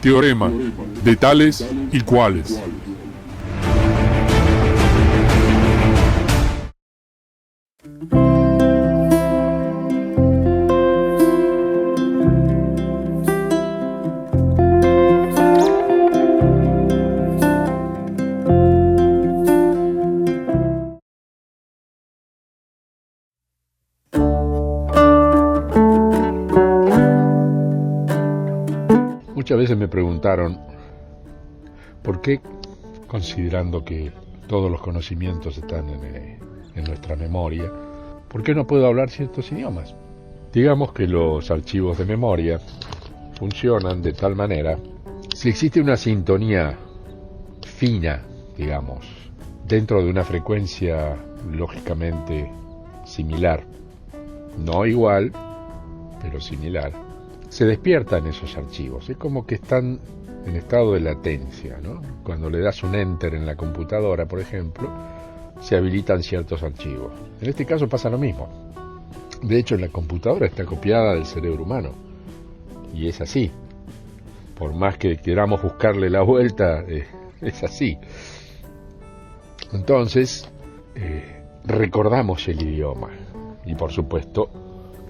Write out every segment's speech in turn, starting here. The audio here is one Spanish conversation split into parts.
Teorema de tales y cuales. Muchas veces me preguntaron por qué, considerando que todos los conocimientos están en nuestra memoria, ¿por qué no puedo hablar ciertos idiomas? Digamos que los archivos de memoria funcionan de tal manera, si existe una sintonía fina, digamos, dentro de una frecuencia lógicamente similar, no igual, pero similar, se despiertan esos archivos. Es como que están en estado de latencia, ¿no? Cuando le das un enter en la computadora, por ejemplo, se habilitan ciertos archivos. En este caso pasa lo mismo. De hecho, la computadora está copiada del cerebro humano. Y es así. Por más que queramos buscarle la vuelta, es así. Entonces, recordamos el idioma. Y por supuesto,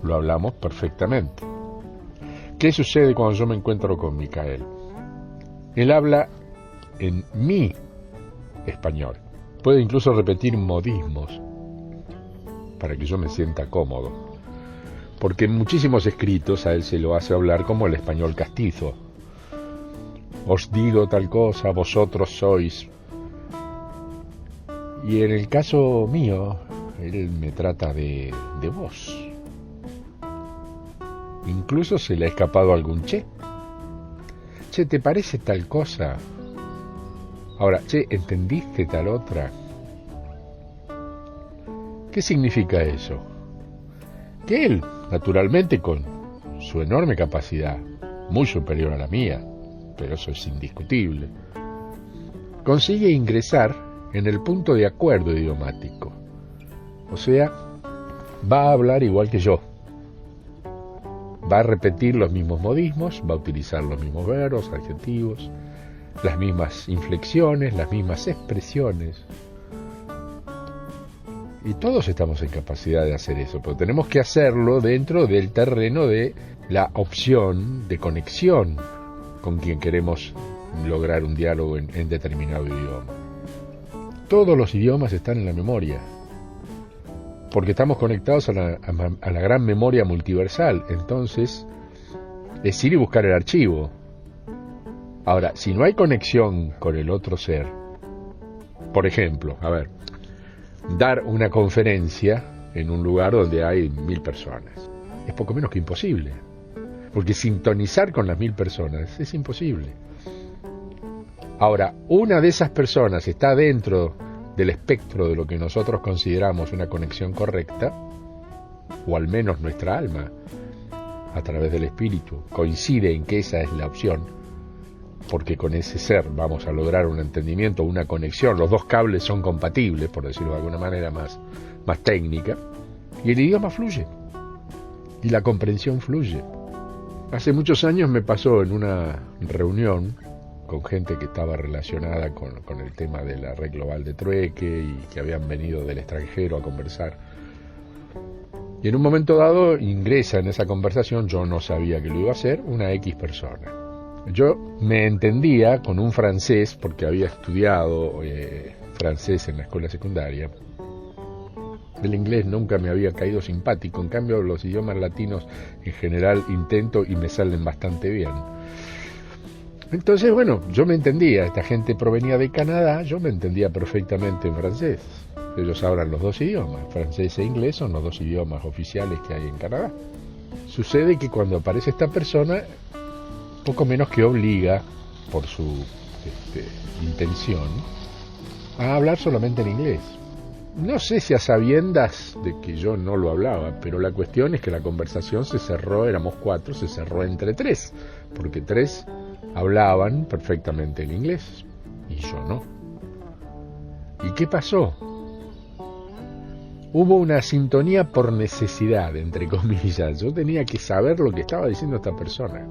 lo hablamos perfectamente. ¿Qué sucede cuando yo me encuentro con Micael? Él habla en mi español. Puede incluso repetir modismos para que yo me sienta cómodo. Porque en muchísimos escritos a él se lo hace hablar como el español castizo. Os digo tal cosa, vosotros sois. Y en el caso mío, él me trata de vos. Incluso se le ha escapado algún che. Che, ¿te parece tal cosa? Ahora, che, ¿entendiste tal otra? ¿Qué significa eso? Que él, naturalmente con su enorme capacidad, muy superior a la mía, pero eso es indiscutible, consigue ingresar en el punto de acuerdo idiomático. O sea, va a hablar igual que yo. Va a repetir los mismos modismos, va a utilizar los mismos verbos, adjetivos, las mismas inflexiones, las mismas expresiones. Y todos estamos en capacidad de hacer eso, pero tenemos que hacerlo dentro del terreno de la opción de conexión con quien queremos lograr un diálogo en determinado idioma. Todos los idiomas están en la memoria, porque estamos conectados a la gran memoria multiversal. Entonces, es ir y buscar el archivo. Ahora, si no hay conexión con el otro ser, por ejemplo, dar una conferencia en un lugar donde hay 1000 personas, es poco menos que imposible, porque sintonizar con las 1000 personas es imposible. Ahora, una de esas personas está dentro del espectro de lo que nosotros consideramos una conexión correcta, o al menos nuestra alma, a través del espíritu, coincide en que esa es la opción, porque con ese ser vamos a lograr un entendimiento, una conexión, los dos cables son compatibles, por decirlo de alguna manera más técnica, y el idioma fluye, y la comprensión fluye. Hace muchos años me pasó en una reunión con gente que estaba relacionada con el tema de la red global de trueque y que habían venido del extranjero a conversar. Y en un momento dado ingresa en esa conversación, yo no sabía que lo iba a hacer, una X persona. Yo me entendía con un francés, porque había estudiado francés en la escuela secundaria. El inglés nunca me había caído simpático, en cambio los idiomas latinos en general intento y me salen bastante bien. Entonces, bueno, yo me entendía, esta gente provenía de Canadá, yo me entendía perfectamente en francés. Ellos hablan los dos idiomas, francés e inglés son los dos idiomas oficiales que hay en Canadá. Sucede que cuando aparece esta persona, poco menos que obliga, por su intención, a hablar solamente en inglés. No sé si a sabiendas de que yo no lo hablaba, pero la cuestión es que la conversación se cerró, éramos 4, se cerró entre 3, porque 3 hablaban perfectamente el inglés, y yo no. ¿Y qué pasó? Hubo una sintonía por necesidad, entre comillas. Yo tenía que saber lo que estaba diciendo esta persona.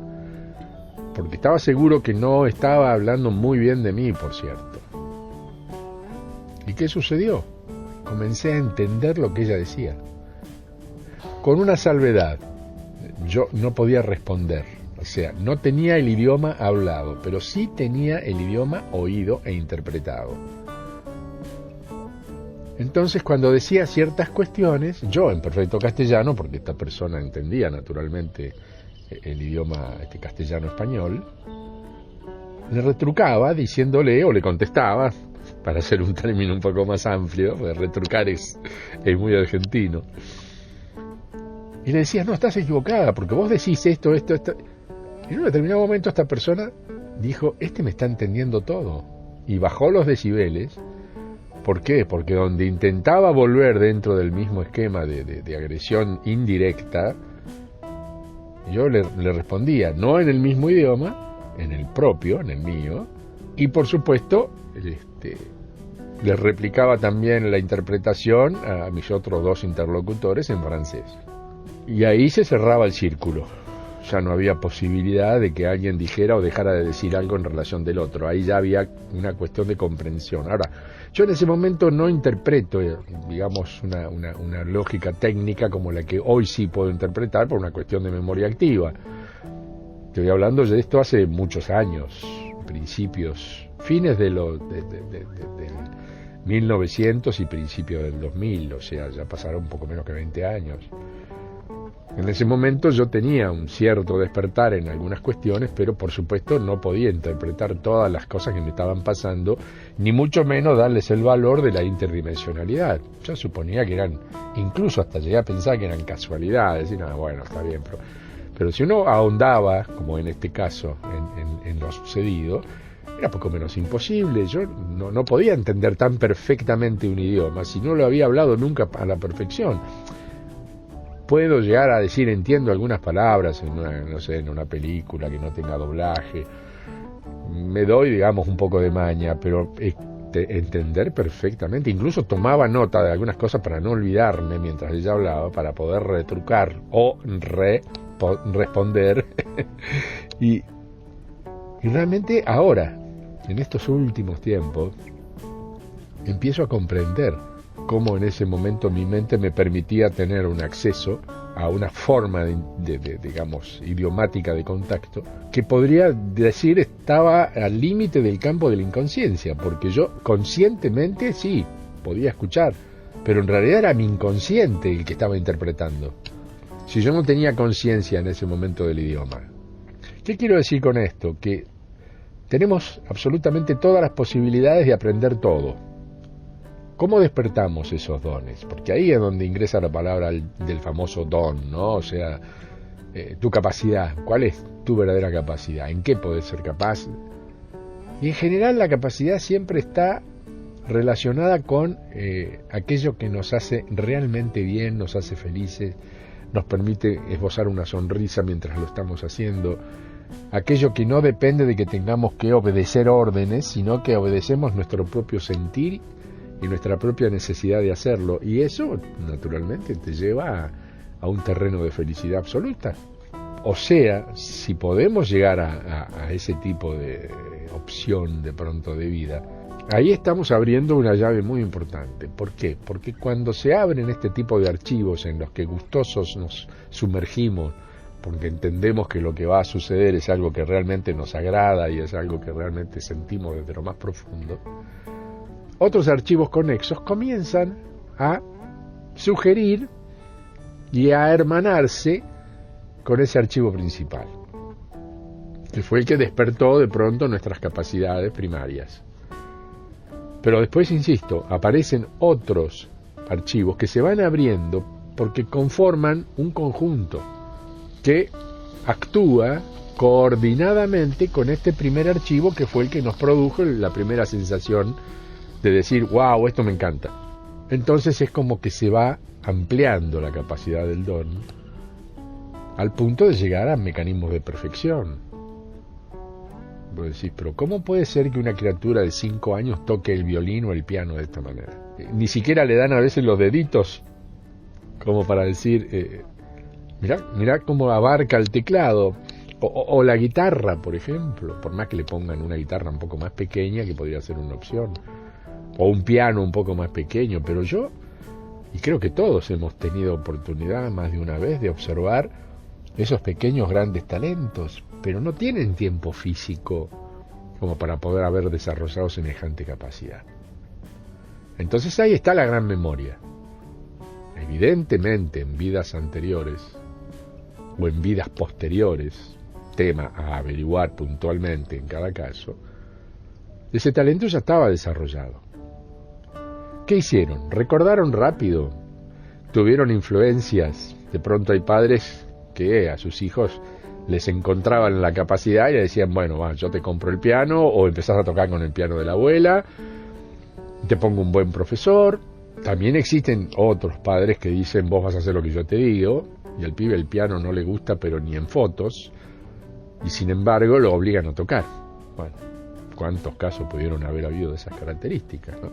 porque estaba seguro que no estaba hablando muy bien de mí, por cierto. ¿Y qué sucedió? Comencé a entender lo que ella decía. Con una salvedad, yo no podía responder, o sea, no tenía el idioma hablado, pero sí tenía el idioma oído e interpretado. Entonces, cuando decía ciertas cuestiones, yo en perfecto castellano, porque esta persona entendía naturalmente el idioma castellano-español, le retrucaba diciéndole, o le contestaba, para hacer un término un poco más amplio, porque retrucar es muy argentino, y le decía, no, estás equivocada, porque vos decís esto. En un determinado momento esta persona dijo, me está entendiendo todo, y bajó los decibeles. ¿Por qué? Porque donde intentaba volver dentro del mismo esquema de agresión indirecta, yo le respondía, no en el mismo idioma, en el propio, en el mío, y por supuesto le replicaba también la interpretación a mis otros dos interlocutores en francés. Y ahí se cerraba el círculo. Ya no había posibilidad de que alguien dijera o dejara de decir algo en relación del otro. Ahí ya había una cuestión de comprensión. Ahora, yo en ese momento no interpreto, digamos, una lógica técnica como la que hoy sí puedo interpretar por una cuestión de memoria activa. Estoy hablando de esto hace muchos años, principios, fines del 1900 y principios del 2000, o sea, ya pasaron un poco menos que 20 años. En ese momento yo tenía un cierto despertar en algunas cuestiones, pero por supuesto no podía interpretar todas las cosas que me estaban pasando, ni mucho menos darles el valor de la interdimensionalidad. Yo suponía que eran, incluso hasta llegué a pensar que eran casualidades, y nada, bueno, está bien, pero si uno ahondaba, como en este caso, en lo sucedido, era poco menos imposible. Yo no podía entender tan perfectamente un idioma si no lo había hablado nunca a la perfección. Puedo llegar a decir, entiendo algunas palabras en una película que no tenga doblaje. Me doy, digamos, un poco de maña, pero entender perfectamente. Incluso tomaba nota de algunas cosas para no olvidarme mientras ella hablaba, para poder retrucar o responder. y realmente ahora, en estos últimos tiempos, empiezo a comprender cómo en ese momento mi mente me permitía tener un acceso a una forma digamos, idiomática de contacto que podría decir estaba al límite del campo de la inconsciencia, porque yo conscientemente sí podía escuchar, pero en realidad era mi inconsciente el que estaba interpretando. Si yo no tenía conciencia en ese momento del idioma. ¿Qué quiero decir con esto? Que tenemos absolutamente todas las posibilidades de aprender todo. ¿Cómo despertamos esos dones? Porque ahí es donde ingresa la palabra del famoso don, ¿no? O sea, tu capacidad. ¿Cuál es tu verdadera capacidad? ¿En qué podés ser capaz? Y en general la capacidad siempre está relacionada con aquello que nos hace realmente bien, nos hace felices, nos permite esbozar una sonrisa mientras lo estamos haciendo. Aquello que no depende de que tengamos que obedecer órdenes, sino que obedecemos nuestro propio sentir y nuestra propia necesidad de hacerlo, y eso naturalmente te lleva a un terreno de felicidad absoluta. O sea, si podemos llegar a ese tipo de opción de pronto de vida, ahí estamos abriendo una llave muy importante. ¿Por qué? Porque cuando se abren este tipo de archivos en los que gustosos nos sumergimos, porque entendemos que lo que va a suceder es algo que realmente nos agrada y es algo que realmente sentimos desde lo más profundo, otros archivos conexos comienzan a sugerir y a hermanarse con ese archivo principal, que fue el que despertó de pronto nuestras capacidades primarias. Pero después, insisto, aparecen otros archivos que se van abriendo porque conforman un conjunto que actúa coordinadamente con este primer archivo que fue el que nos produjo la primera sensación de decir, wow, esto me encanta. Entonces es como que se va ampliando la capacidad del don al punto de llegar a mecanismos de perfección. Vos decís, pero ¿cómo puede ser que una criatura de 5 años toque el violín o el piano de esta manera? Ni siquiera le dan a veces los deditos como para decir, mirá cómo abarca el teclado. O la guitarra, por ejemplo, por más que le pongan una guitarra un poco más pequeña, que podría ser una opción, o un piano un poco más pequeño, pero yo, y creo que todos hemos tenido oportunidad más de una vez de observar esos pequeños grandes talentos, pero no tienen tiempo físico como para poder haber desarrollado semejante capacidad. Entonces ahí está la gran memoria. Evidentemente en vidas anteriores o en vidas posteriores, tema a averiguar puntualmente en cada caso, ese talento ya estaba desarrollado. ¿Qué hicieron? ¿Recordaron rápido? ¿Tuvieron influencias? De pronto hay padres que a sus hijos les encontraban la capacidad y le decían, bueno, va, yo te compro el piano, o empezás a tocar con el piano de la abuela, te pongo un buen profesor. También existen otros padres que dicen, vos vas a hacer lo que yo te digo, y al pibe el piano no le gusta, pero ni en fotos, y sin embargo lo obligan a tocar. Bueno, ¿cuántos casos pudieron haber habido de esas características, no?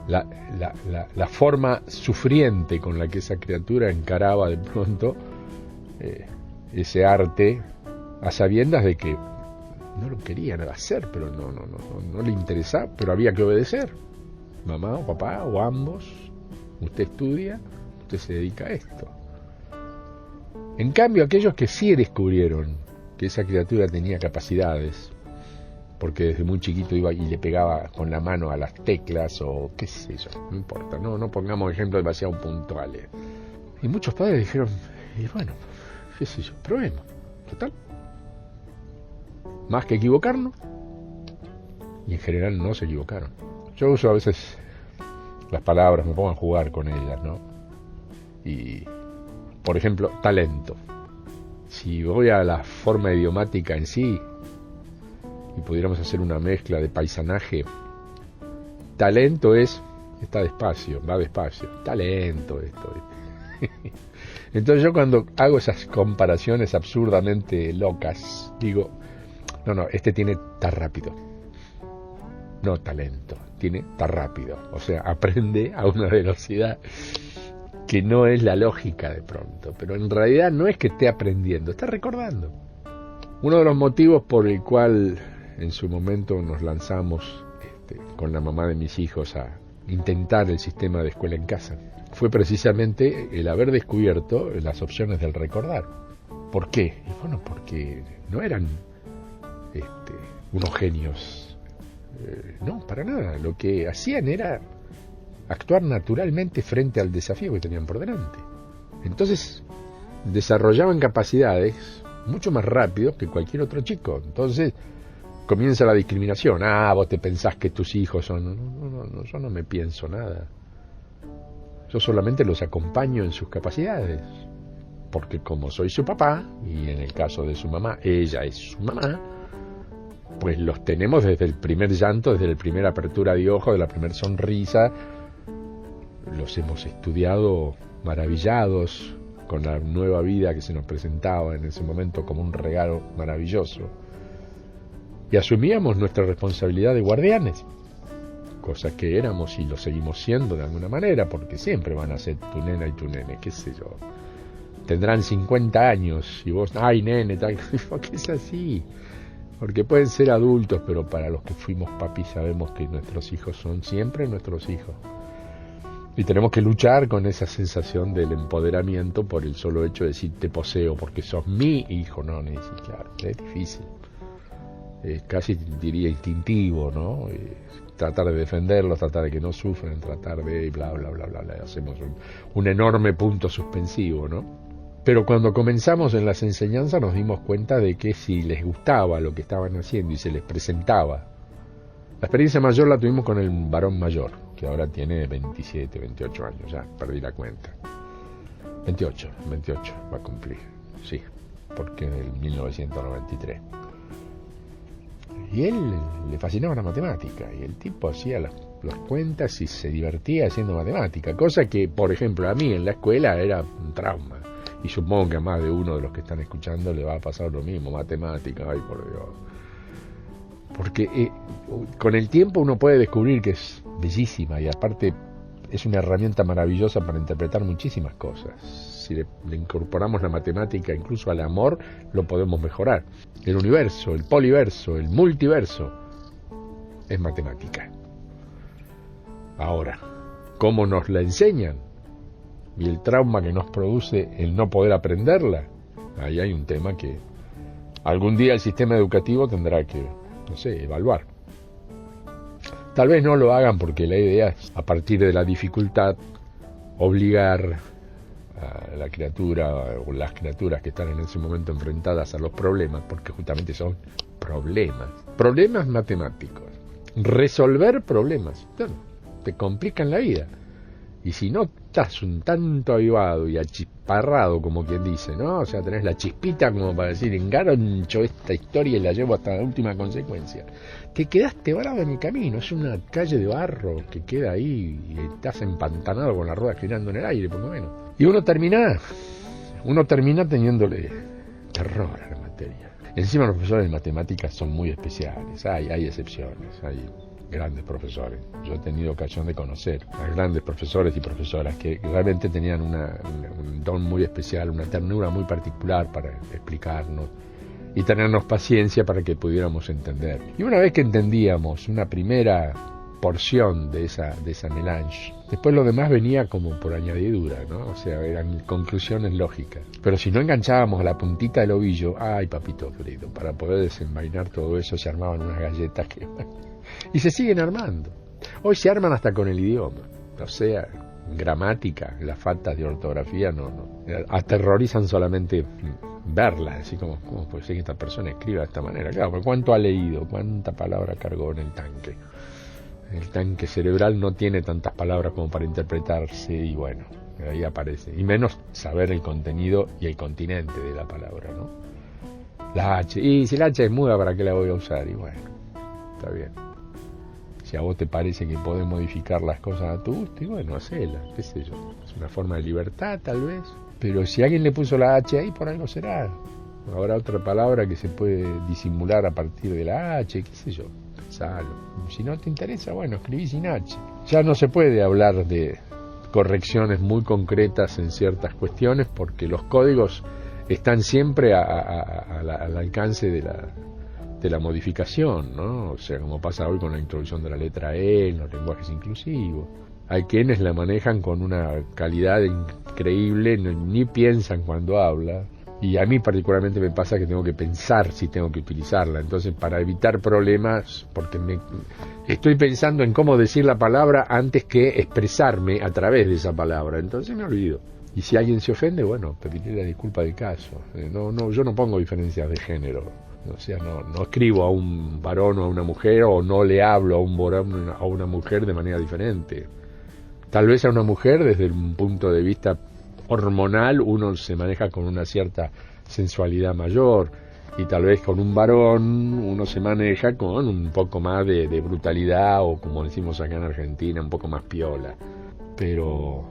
La forma sufriente con la que esa criatura encaraba de pronto ese arte, a sabiendas de que no lo querían hacer, pero no le interesaba, pero había que obedecer. Mamá o papá o ambos, usted estudia, usted se dedica a esto. En cambio, aquellos que sí descubrieron que esa criatura tenía capacidades, porque desde muy chiquito iba y le pegaba con la mano a las teclas o qué sé yo, no importa, no pongamos ejemplos demasiado puntuales. Y muchos padres dijeron, y bueno, qué sé yo, probemos, total. Más que equivocarnos, y en general no se equivocaron. Yo uso a veces las palabras, me pongo a jugar con ellas, ¿no? Y, por ejemplo, talento. Si voy a la forma idiomática en sí, y pudiéramos hacer una mezcla de paisanaje, talento es, está despacio, va despacio, talento esto. Entonces yo cuando hago esas comparaciones absurdamente locas, digo, no, este tiene tan rápido. No talento, tiene tan rápido. O sea, aprende a una velocidad que no es la lógica de pronto. Pero en realidad no es que esté aprendiendo, está recordando. Uno de los motivos por el cual en su momento nos lanzamos con la mamá de mis hijos a intentar el sistema de escuela en casa fue precisamente el haber descubierto las opciones del recordar. ¿Por qué? Y bueno, porque no eran unos genios. No, para nada. Lo que hacían era actuar naturalmente frente al desafío que tenían por delante. Entonces, desarrollaban capacidades mucho más rápido que cualquier otro chico. Entonces, comienza la discriminación. Vos te pensás que tus hijos son... No, yo no me pienso nada. Yo solamente los acompaño en sus capacidades. Porque como soy su papá, y en el caso de su mamá, ella es su mamá, pues los tenemos desde el primer llanto, desde la primera apertura de ojos, de la primera sonrisa. Los hemos estudiado maravillados con la nueva vida que se nos presentaba en ese momento como un regalo maravilloso. Y asumíamos nuestra responsabilidad de guardianes, cosa que éramos y lo seguimos siendo de alguna manera, porque siempre van a ser tu nena y tu nene, qué sé yo. Tendrán 50 años y vos, ay nene, tal, porque es así. Porque pueden ser adultos, pero para los que fuimos papis sabemos que nuestros hijos son siempre nuestros hijos. Y tenemos que luchar con esa sensación del empoderamiento por el solo hecho de decir te poseo porque sos mi hijo. No, ni claro, es difícil. Casi diría instintivo, ¿no? Tratar de defenderlos, tratar de que no sufran, tratar de bla, bla, bla, bla, bla. Hacemos un enorme punto suspensivo, ¿no? Pero cuando comenzamos en las enseñanzas nos dimos cuenta de que si les gustaba lo que estaban haciendo y se les presentaba, la experiencia mayor la tuvimos con el varón mayor, que ahora tiene 27, 28 años, ya perdí la cuenta. 28 va a cumplir, sí, porque en el 1993. Y él le fascinaba la matemática, y el tipo hacía las cuentas y se divertía haciendo matemática, cosa que, por ejemplo, a mí en la escuela era un trauma. Y supongo que a más de uno de los que están escuchando le va a pasar lo mismo, matemática, ay por Dios. Porque con el tiempo uno puede descubrir que es bellísima y aparte es una herramienta maravillosa para interpretar muchísimas cosas. Si le incorporamos la matemática incluso al amor, lo podemos mejorar. El universo, el poliverso, el multiverso es matemática. Ahora, ¿cómo nos la enseñan? Y el trauma que nos produce el no poder aprenderla. Ahí hay un tema que algún día el sistema educativo tendrá que, no sé, evaluar. Tal vez no lo hagan porque la idea es, a partir de la dificultad, obligar a la criatura o las criaturas que están en ese momento enfrentadas a los problemas, porque justamente son problemas matemáticos. Resolver problemas, claro, te complican la vida. Y si no estás un tanto avivado y achisparrado, como quien dice, ¿no? O sea, tenés la chispita como para decir, engaroncho esta historia y la llevo hasta la última consecuencia. Te quedaste varado en el camino, es una calle de barro que queda ahí y estás empantanado con la rueda girando en el aire, por lo menos. Y uno termina teniéndole terror a la materia. Encima los profesores de matemáticas son muy especiales, hay excepciones, hay grandes profesores. Yo he tenido ocasión de conocer a grandes profesores y profesoras que realmente tenían un don muy especial, una ternura muy particular para explicarnos y tenernos paciencia para que pudiéramos entender. Y una vez que entendíamos una primera porción de esa melange, después lo demás venía como por añadidura, ¿no? O sea, eran conclusiones lógicas. Pero si no enganchábamos la puntita del ovillo, ay, papito querido, para poder desenvainar todo eso se armaban unas galletas que... Y se siguen armando. Hoy se arman hasta con el idioma. O sea, gramática, las faltas de ortografía no aterrorizan solamente verla, así como puede ser que esta persona escriba de esta manera. Claro, pero ¿cuánto ha leído? ¿Cuánta palabra cargó en el tanque? El tanque cerebral no tiene tantas palabras como para interpretarse y bueno, ahí aparece. Y menos saber el contenido y el continente de la palabra, ¿no? La H. Y si la H es muda, ¿para qué la voy a usar? Y bueno, está bien. Si a vos te parece que podés modificar las cosas a tu gusto, y bueno, hacela, qué sé yo. Es una forma de libertad, tal vez. Pero si alguien le puso la H ahí, por algo será. Habrá otra palabra que se puede disimular a partir de la H, qué sé yo. Pensalo. Si no te interesa, bueno, escribí sin H. Ya no se puede hablar de correcciones muy concretas en ciertas cuestiones porque los códigos están siempre al alcance de la modificación, ¿no? O sea, como pasa hoy con la introducción de la letra E en los lenguajes inclusivos. Hay quienes la manejan con una calidad increíble, ni piensan cuando habla. Y a mí particularmente me pasa que tengo que pensar si tengo que utilizarla. Entonces, para evitar problemas, porque estoy pensando en cómo decir la palabra antes que expresarme a través de esa palabra. Entonces me olvido. Y si alguien se ofende, bueno, pediré la disculpa del caso. Yo no pongo diferencias de género. O sea, no escribo a un varón o a una mujer, o no le hablo a un varón o a una mujer de manera diferente. Tal vez a una mujer, desde un punto de vista hormonal, uno se maneja con una cierta sensualidad mayor, y tal vez con un varón uno se maneja con un poco más de brutalidad, o como decimos acá en Argentina, un poco más piola. Pero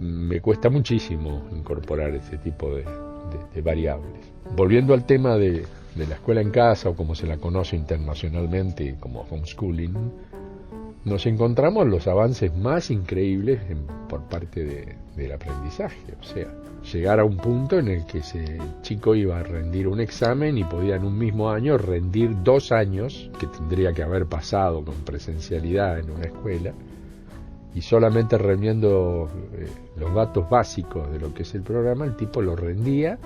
me cuesta muchísimo incorporar ese tipo de variables. Volviendo al tema de la escuela en casa, o como se la conoce internacionalmente como homeschooling, nos encontramos los avances más increíbles por parte del aprendizaje. O sea, llegar a un punto en el que ese chico iba a rendir un examen y podía en un mismo año rendir 2 años, que tendría que haber pasado con presencialidad en una escuela, y solamente rendiendo los datos básicos de lo que es el programa, el tipo lo rendía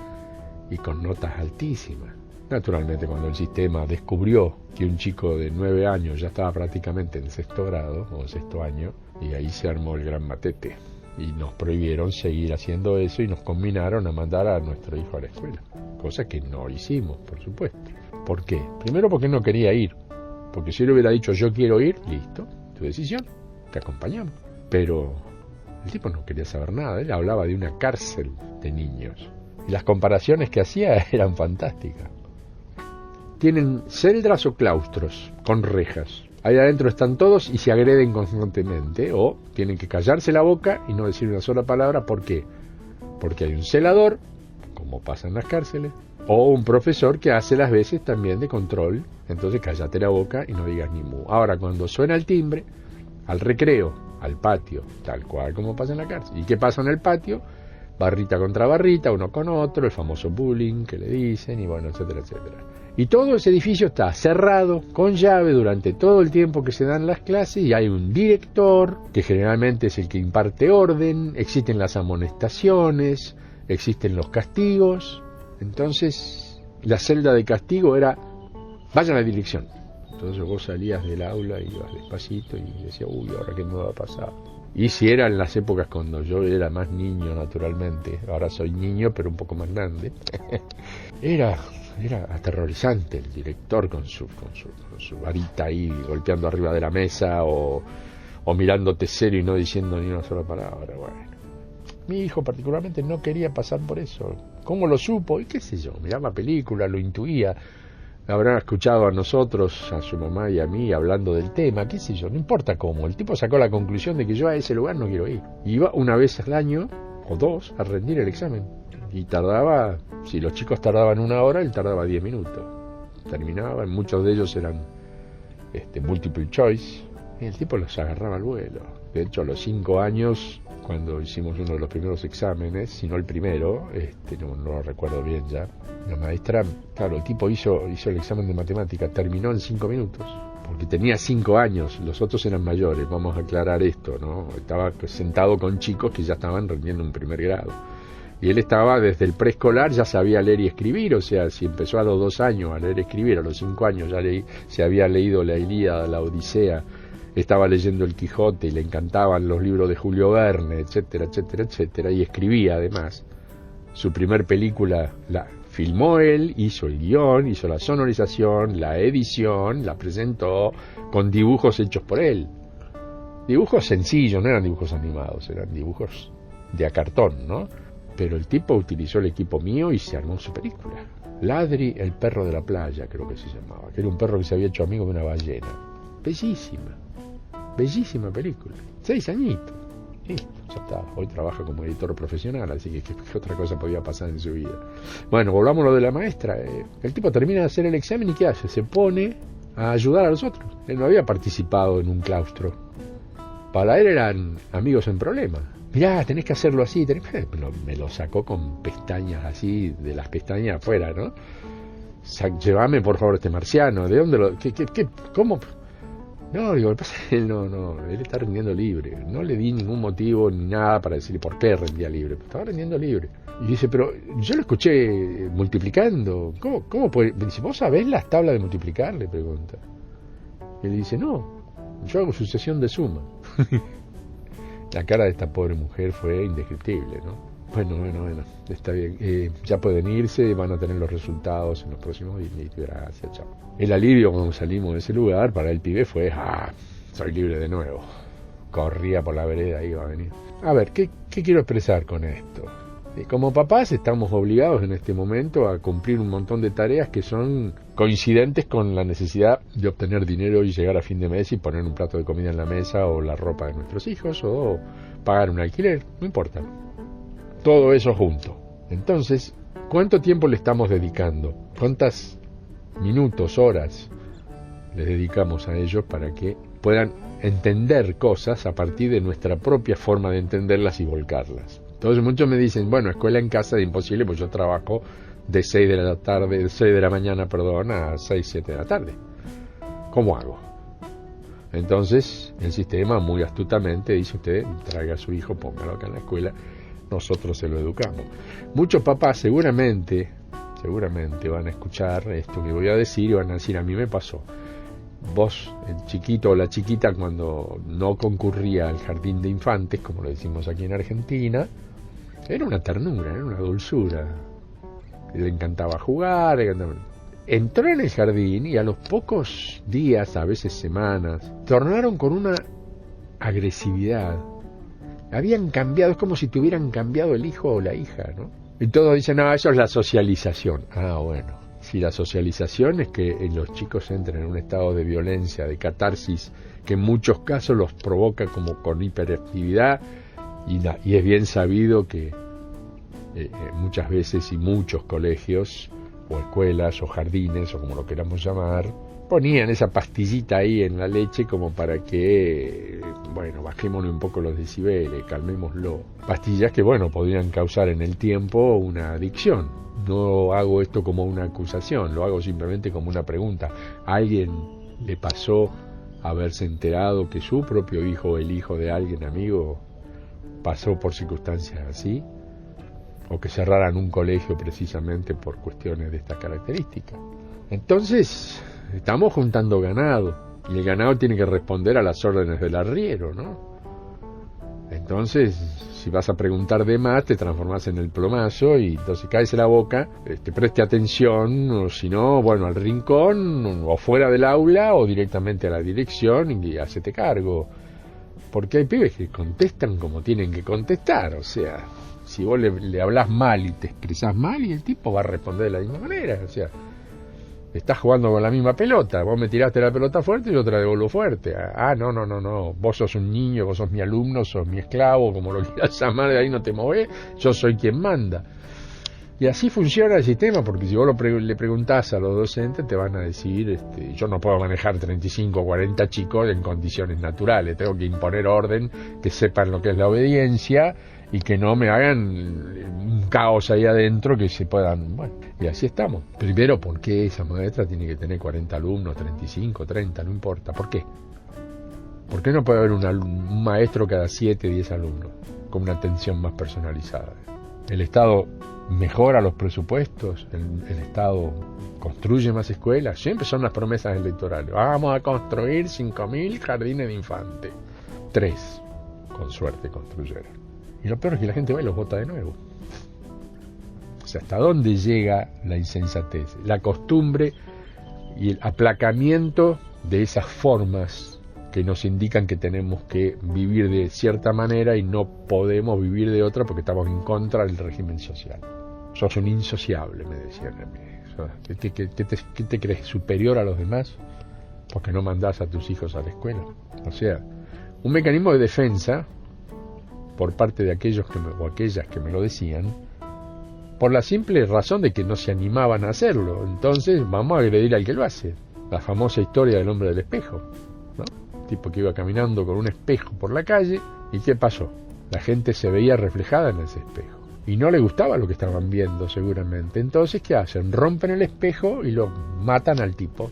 y con notas altísimas. Naturalmente, cuando el sistema descubrió que un chico de 9 años ya estaba prácticamente en 6º grado o 6º año, y ahí se armó el gran matete. Y nos prohibieron seguir haciendo eso y nos combinaron a mandar a nuestro hijo a la escuela. Cosa que no hicimos, por supuesto. ¿Por qué? Primero porque no quería ir. Porque si él hubiera dicho yo quiero ir, listo, tu decisión, te acompañamos. Pero el tipo no quería saber nada. Él hablaba de una cárcel de niños. Y las comparaciones que hacía eran fantásticas. Tienen celdas o claustros con rejas. Ahí adentro están todos y se agreden constantemente, o tienen que callarse la boca y no decir una sola palabra. ¿Por qué? Porque hay un celador, como pasa en las cárceles, o un profesor que hace las veces también de control. Entonces cállate la boca y no digas ni mu. Ahora, cuando suena el timbre, al recreo, al patio, tal cual como pasa en la cárcel. ¿Y qué pasa en el patio? Barrita contra barrita, uno con otro, el famoso bullying que le dicen, y bueno, etcétera, etcétera. Y todo ese edificio está cerrado, con llave, durante todo el tiempo que se dan las clases, y hay un director, que generalmente es el que imparte orden, existen las amonestaciones, existen los castigos. Entonces, la celda de castigo era, vayan a la dirección. Entonces vos salías del aula, ibas despacito y decías, uy, ¿ahora qué me va a pasar? Y si era en las épocas cuando yo era más niño, naturalmente, ahora soy niño pero un poco más grande, era aterrorizante el director con su varita ahí golpeando arriba de la mesa o mirándote serio y no diciendo ni una sola palabra. Bueno, mi hijo particularmente no quería pasar por eso. ¿Cómo lo supo? Y qué sé yo, miraba películas, lo intuía. Habrán escuchado a nosotros, a su mamá y a mí hablando del tema, qué sé yo, no importa cómo. El tipo sacó la conclusión de que yo a ese lugar no quiero ir. Iba una vez al año o dos a rendir el examen. Y tardaba, si los chicos tardaban 1 hora, él tardaba 10 minutos. Terminaba, muchos de ellos eran multiple choice, y el tipo los agarraba al vuelo. De hecho, a los 5 años, cuando hicimos uno de los primeros exámenes, si no el primero, no lo recuerdo bien ya, la maestra, claro, el tipo hizo el examen de matemática, terminó en 5 minutos, porque tenía 5 años, los otros eran mayores, vamos a aclarar esto, ¿no? Estaba sentado con chicos que ya estaban rendiendo un primer grado. Y él estaba desde el preescolar, ya sabía leer y escribir, o sea, si empezó a los 2 años a leer y escribir, a los 5 años ya se había leído la Ilíada, la Odisea, estaba leyendo el Quijote y le encantaban los libros de Julio Verne, etcétera, etcétera, etcétera, y escribía además. Su primer película la filmó él, hizo el guión, hizo la sonorización, la edición, la presentó con dibujos hechos por él. Dibujos sencillos, no eran dibujos animados, eran dibujos de a cartón, ¿no? Pero el tipo utilizó el equipo mío y se armó su película. Ladri, el perro de la playa, creo que se llamaba, que era un perro que se había hecho amigo de una ballena. Bellísima película. 6 añitos. Listo, ya está. Hoy trabaja como editor profesional, así que ¿qué otra cosa podía pasar en su vida? Bueno, volvamos a lo de la maestra. El tipo termina de hacer el examen y ¿qué hace? Se pone a ayudar a los otros. Él no había participado en un claustro. Para él eran amigos en problemas. Mirá, tenés que hacerlo así. Me lo sacó con pestañas así, de las pestañas afuera, ¿no? Llévame por favor este marciano. ¿De dónde lo...? ¿Cómo...? No, digo, pasa es que él está rendiendo libre. No le di ningún motivo ni nada para decirle por qué rendía libre. Estaba rendiendo libre. Y dice, pero yo lo escuché multiplicando. ¿Cómo puede? Dice, ¿vos sabés las tablas de multiplicar? Le pregunta. Y él dice, no, yo hago sucesión de suma. La cara de esta pobre mujer fue indescriptible, ¿no? Bueno, está bien. Ya pueden irse, van a tener los resultados en los próximos días. Gracias, chao. El alivio cuando salimos de ese lugar para el pibe fue, soy libre de nuevo. Corría por la vereda, iba a venir. A ver, ¿qué quiero expresar con esto? Como papás estamos obligados en este momento a cumplir un montón de tareas que son coincidentes con la necesidad de obtener dinero y llegar a fin de mes y poner un plato de comida en la mesa o la ropa de nuestros hijos o pagar un alquiler, no importa. Todo eso junto. Entonces, ¿cuánto tiempo le estamos dedicando? ¿Cuántas minutos, horas les dedicamos a ellos para que puedan entender cosas a partir de nuestra propia forma de entenderlas y volcarlas? Entonces muchos me dicen, bueno, escuela en casa es imposible, pues yo trabajo de 6 de la mañana a 6, 7 de la tarde. ¿Cómo hago? Entonces el sistema muy astutamente dice, usted traiga a su hijo, póngalo acá en la escuela, nosotros se lo educamos. Muchos papás seguramente van a escuchar esto que voy a decir y van a decir, a mí me pasó. Vos, el chiquito o la chiquita, cuando no concurría al jardín de infantes, como lo decimos aquí en Argentina, era una ternura, era una dulzura. Le encantaba jugar, entró en el jardín y a los pocos días, a veces semanas, tornaron con una agresividad. Habían cambiado, es como si tuvieran cambiado el hijo o la hija, ¿no? Y todos dicen, no, eso es la socialización. Bueno. Si la socialización es que los chicos entren en un estado de violencia, de catarsis, que en muchos casos los provoca como con hiperactividad, y es bien sabido que muchas veces y muchos colegios o escuelas, o jardines, o como lo queramos llamar, ponían esa pastillita ahí en la leche como para que, bueno, bajémosle un poco los decibeles, calmémoslo. Pastillas que, bueno, podrían causar en el tiempo una adicción. No hago esto como una acusación, lo hago simplemente como una pregunta. ¿A alguien le pasó haberse enterado que su propio hijo o el hijo de alguien amigo pasó por circunstancias así? O que cerraran un colegio precisamente por cuestiones de estas características. Entonces, estamos juntando ganado, y el ganado tiene que responder a las órdenes del arriero, ¿no? Entonces, si vas a preguntar de más, te transformas en el plomazo, y entonces caes en la boca, preste atención, o si no, bueno, al rincón, o fuera del aula, o directamente a la dirección, y hacete cargo. Porque hay pibes que contestan como tienen que contestar, o sea, si vos le hablás mal y te expresás mal, y el tipo va a responder de la misma manera, o sea, estás jugando con la misma pelota, vos me tiraste la pelota fuerte y yo te la devuelvo fuerte. No, vos sos un niño, vos sos mi alumno, sos mi esclavo, como lo quieras llamar, de ahí no te movés, yo soy quien manda. Y así funciona el sistema, porque si vos le preguntás a los docentes, te van a decir, yo no puedo manejar 35 o 40 chicos en condiciones naturales, tengo que imponer orden, que sepan lo que es la obediencia, y que no me hagan un caos ahí adentro, que se puedan, bueno, y así estamos. Primero, ¿por qué esa maestra tiene que tener 40 alumnos, 35, 30, no importa? ¿Por qué? ¿Por qué no puede haber un maestro cada 7, 10 alumnos, con una atención más personalizada? El Estado mejora los presupuestos, el Estado construye más escuelas, siempre son las promesas electorales. Vamos a construir 5.000 jardines de infantes. 3, con suerte, construyeron. Y lo peor es que la gente va y los vota de nuevo. O sea, ¿hasta dónde llega la insensatez? La costumbre y el aplacamiento de esas formas que nos indican que tenemos que vivir de cierta manera y no podemos vivir de otra porque estamos en contra del régimen social. Sos un insociable, me decían a mí. ¿Qué te crees superior a los demás porque no mandás a tus hijos a la escuela? O sea, un mecanismo de defensa por parte de aquellos o aquellas que me lo decían, por la simple razón de que no se animaban a hacerlo. Entonces vamos a agredir al que lo hace. La famosa historia del hombre del espejo, ¿no? Tipo que iba caminando con un espejo por la calle, ¿y qué pasó? La gente se veía reflejada en ese espejo y no le gustaba lo que estaban viendo seguramente. Entonces, ¿qué hacen? Rompen el espejo y lo matan al tipo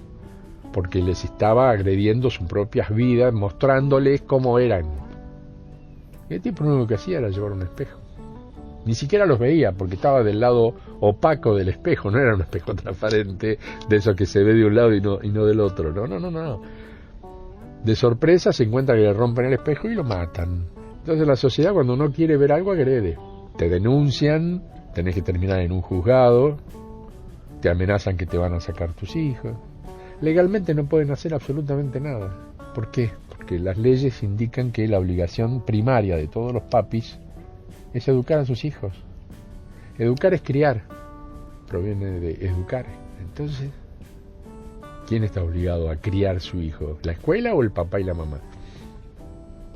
porque les estaba agrediendo sus propias vidas, mostrándoles cómo eran. Y el tipo lo único que hacía era llevar un espejo. Ni siquiera los veía porque estaba del lado opaco del espejo, no era un espejo transparente de eso que se ve de un lado y no del otro. No. De sorpresa se encuentra que le rompen el espejo y lo matan. Entonces la sociedad, cuando no quiere ver algo, agrede. Te denuncian, tenés que terminar en un juzgado, te amenazan que te van a sacar tus hijos. Legalmente no pueden hacer absolutamente nada. ¿Por qué? Porque las leyes indican que la obligación primaria de todos los papis es educar a sus hijos. Educar es criar, proviene de educar. Entonces, ¿quién está obligado a criar su hijo? ¿La escuela o el papá y la mamá?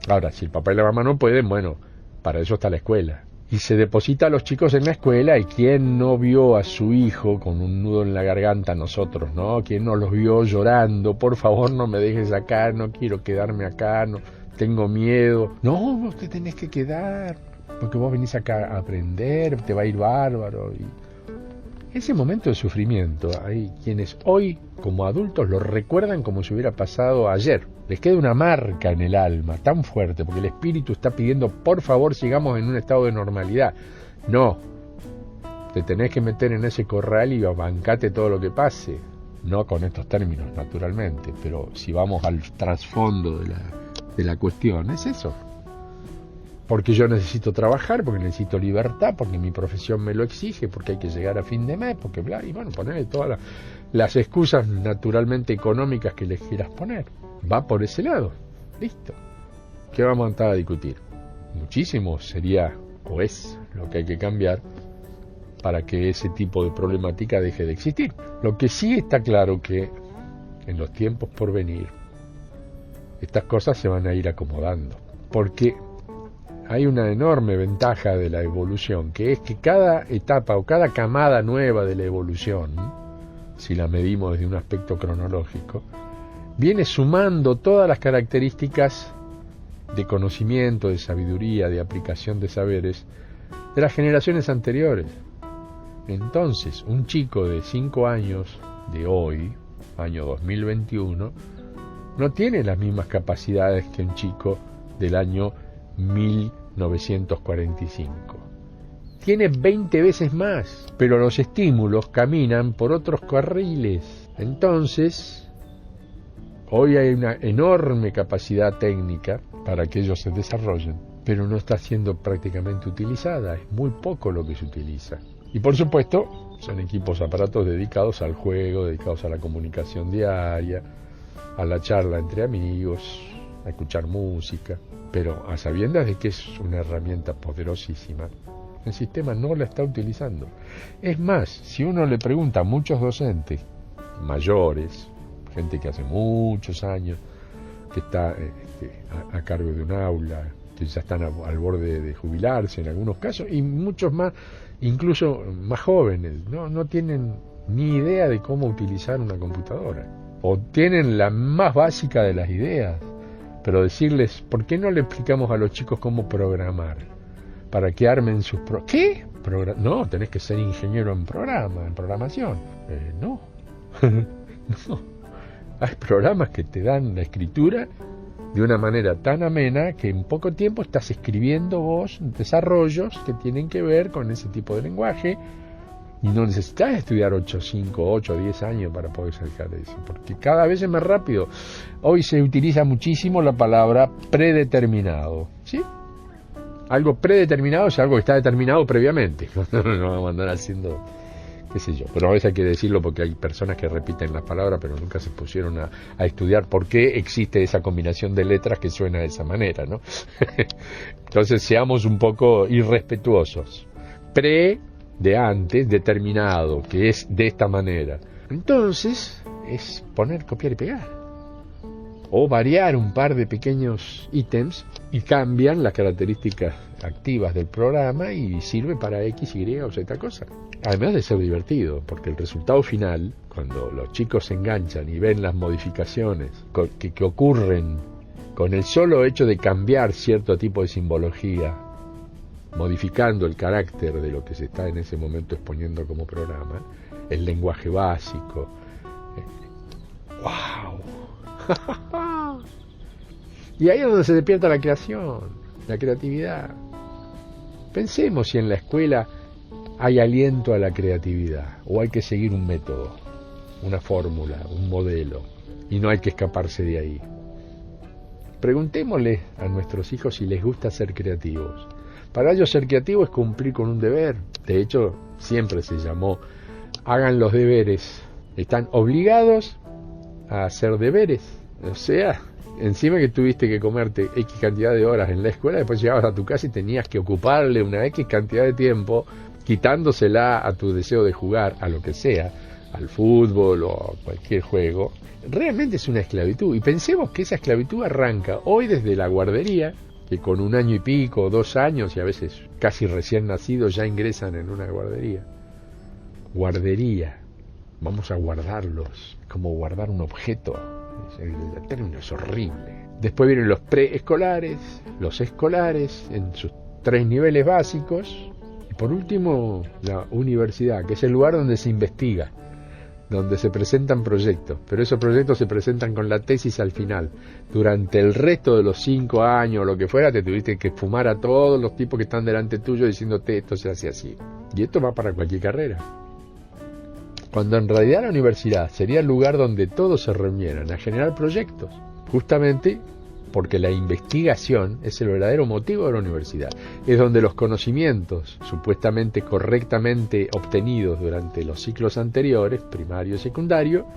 Ahora, si el papá y la mamá no pueden, bueno, para eso está la escuela. Y se deposita a los chicos en la escuela, y ¿quién no vio a su hijo con un nudo en la garganta? Nosotros, ¿no? ¿Quién no los vio llorando? Por favor, no me dejes acá, no quiero quedarme acá, no tengo miedo. No, vos te tenés que quedar, porque vos venís acá a aprender, te va a ir bárbaro. Y ese momento de sufrimiento, hay quienes hoy, como adultos, lo recuerdan como si hubiera pasado ayer. Les queda una marca en el alma tan fuerte, porque el espíritu está pidiendo, por favor, sigamos en un estado de normalidad. No, te tenés que meter en ese corral y bancate todo lo que pase. No con estos términos, naturalmente, pero si vamos al trasfondo de la cuestión, es eso. Porque yo necesito trabajar, porque necesito libertad, porque mi profesión me lo exige, porque hay que llegar a fin de mes, porque bla, y bueno, ponerle todas las excusas naturalmente económicas que les quieras poner. Va por ese lado, listo. ¿Qué vamos a entrar a discutir? Muchísimo sería, o es, lo que hay que cambiar para que ese tipo de problemática deje de existir. Lo que sí está claro que en los tiempos por venir, estas cosas se van a ir acomodando, porque hay una enorme ventaja de la evolución, que es que cada etapa o cada camada nueva de la evolución, si la medimos desde un aspecto cronológico, viene sumando todas las características de conocimiento, de sabiduría, de aplicación de saberes de las generaciones anteriores. Entonces, un chico de 5 años de hoy, año 2021, no tiene las mismas capacidades que un chico del año 1945. Tiene 20 veces más, pero los estímulos caminan por otros carriles. Entonces, hoy hay una enorme capacidad técnica para que ellos se desarrollen, pero no está siendo prácticamente utilizada, es muy poco lo que se utiliza. Y por supuesto, son equipos, aparatos dedicados al juego, dedicados a la comunicación diaria, a la charla entre amigos, a escuchar música, pero a sabiendas de que es una herramienta poderosísima, el sistema no la está utilizando. Es más, si uno le pregunta a muchos docentes mayores, gente que hace muchos años, que está a cargo de un aula, que ya están al borde de jubilarse en algunos casos, y muchos más, incluso más jóvenes, no tienen ni idea de cómo utilizar una computadora, o tienen la más básica de las ideas, pero decirles, ¿por qué no le explicamos a los chicos cómo programar? Para que armen sus... ¿Qué? No, tenés que ser ingeniero en programación. No. No. Hay programas que te dan la escritura de una manera tan amena que en poco tiempo estás escribiendo vos desarrollos que tienen que ver con ese tipo de lenguaje y no necesitas estudiar 5, 8, 10 años para poder sacar eso, porque cada vez es más rápido. Hoy se utiliza muchísimo la palabra predeterminado, ¿sí? Algo predeterminado es algo que está determinado previamente. No vamos a andar haciendo, qué sé yo, pero a veces hay que decirlo porque hay personas que repiten las palabras pero nunca se pusieron a estudiar por qué existe esa combinación de letras que suena de esa manera, ¿no? Entonces seamos un poco irrespetuosos. De antes, determinado, que es de esta manera. Entonces es poner, copiar y pegar, o variar un par de pequeños ítems y cambian las características activas del programa y sirve para X, Y o Z cosa. Además de ser divertido, porque el resultado final, cuando los chicos se enganchan y ven las modificaciones que ocurren con el solo hecho de cambiar cierto tipo de simbología, modificando el carácter de lo que se está en ese momento exponiendo como programa, el lenguaje básico. ¡Wow! Y ahí es donde se despierta la creación, la creatividad. Pensemos si en la escuela hay aliento a la creatividad, o hay que seguir un método, una fórmula, un modelo, y no hay que escaparse de ahí. Preguntémosle a nuestros hijos si les gusta ser creativos. Para ellos ser creativo es cumplir con un deber. De hecho, siempre se llamó, hagan los deberes. Están obligados a hacer deberes. O sea, encima que tuviste que comerte X cantidad de horas en la escuela, después llegabas a tu casa y tenías que ocuparle una X cantidad de tiempo, quitándosela a tu deseo de jugar, a lo que sea, al fútbol o a cualquier juego. Realmente es una esclavitud. Y pensemos que esa esclavitud arranca hoy desde la guardería, que con 1 año y pico, 2 años, y a veces casi recién nacidos ya ingresan en una guardería. Guardería. Vamos a guardarlos, como guardar un objeto. El término es horrible. Después vienen los preescolares, los escolares, en sus 3 niveles básicos. Y por último, la universidad, que es el lugar donde se investiga, donde se presentan proyectos, pero esos proyectos se presentan con la tesis al final. Durante el resto de los 5 años o lo que fuera, te tuviste que fumar a todos los tipos que están delante tuyo diciéndote esto se hace así. Y esto va para cualquier carrera. Cuando en realidad la universidad sería el lugar donde todos se reunieran a generar proyectos, justamente porque la investigación es el verdadero motivo de la universidad. Es donde los conocimientos supuestamente correctamente obtenidos durante los ciclos anteriores, primario y secundario,